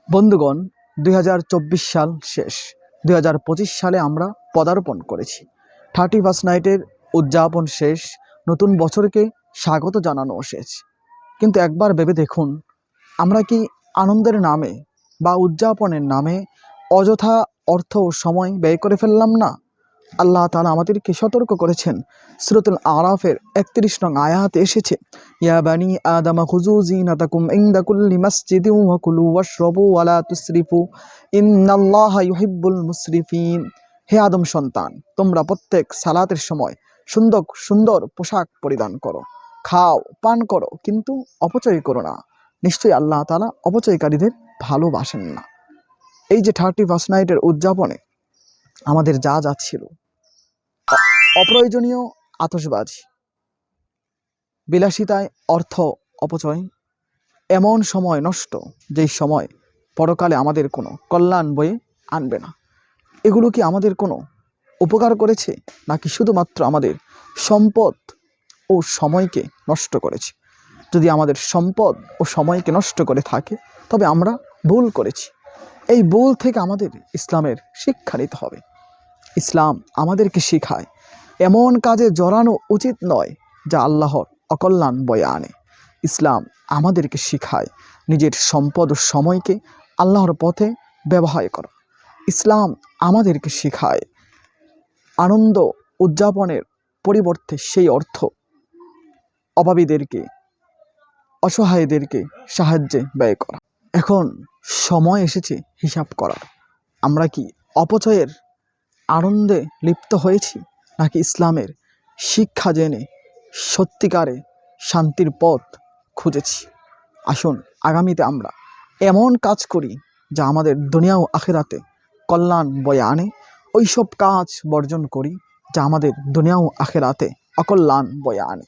বন্ধুগণ, ২০২৪ সাল শেষ, ২০২৫ সালে আমরা পদার্পণ করেছি। 31st নাইটের উদযাপন শেষ, নতুন বছরকে স্বাগত জানানো শেষ। কিন্তু একবার ভেবে দেখুন, আমরা কি আনন্দের নামে বা উদযাপনের নামে অযথা অর্থ ও সময় ব্যয় করে ফেললাম না? আল্লাহ তাআলা আমাদেরকে সতর্ক করেছেন। সূরাতুল আরাফের ৩১ নং আয়াতে এসেছে, ইয়া বানি আদম খুযু যিনাতাকুম ইনদা কুল্লি মাসজিদিন ওয়া কুলু ওয়াশরাবু ওয়া লা তুসরিফু ইন্নাল্লাহা ইউহিব্বুল মুসরিফিন। হে আদম সন্তান, তোমরা প্রত্যেক সালাতের সময় সুন্দর সুন্দর পোশাক পরিধান করো, খাও, পান করো, কিন্তু অপচয় করো না। নিশ্চয়ই আল্লাহ তাআলা অপচয়কারীদের ভালোবাসেন না। এই যে 31st নাইটের উদযাপনে আমাদের যা ছিল, অপ্রয়োজনীয় আতশবাজি, বিলাসিতায় অর্থ অপচয়, এমন সময় নষ্ট যেই সময় পরকালে আমাদের কোনো কল্যাণ বয়ে আনবে না, এগুলো কি আমাদের কোনো উপকার করেছে, নাকি শুধুমাত্র আমাদের সম্পদ ও সময়কে নষ্ট করেছে? যদি আমাদের সম্পদ ও সময়কে নষ্ট করে থাকে, তবে আমরা ভুল করেছি। এই ভুল থেকে আমাদের ইসলামের শিক্ষা নিতে হবে। ইসলাম আমাদেরকে শেখায় এমন কাজে জড়ানো উচিত নয় যা আল্লাহর অকল্যাণ বয়ে আনে। ইসলাম আমাদেরকে শেখায় নিজের সম্পদ ও সময়কে আল্লাহর পথে ব্যবহার করা। ইসলাম আমাদেরকে শেখায় আনন্দ উদযাপনের পরিবর্তে সেই অর্থ অভাবীদেরকে, অসহায়দেরকে সাহায্যে ব্যয় করা। এখন সময় এসেছে হিসাব করার। আমরা কি অপচয়ের আনন্দে লিপ্ত হয়েছি, নাকি ইসলামের শিক্ষা জেনে সত্যিকারে শান্তির পথ খুঁজেছি? আসুন আগামীতে আমরা এমন কাজ করি যা আমাদের দুনিয়া ও আখিরাতে কল্যাণ বয়ে আনে। ওইসব কাজ বর্জন করি যা আমাদের দুনিয়া ও আখিরাতে অকল্যাণ বয়ে আনে।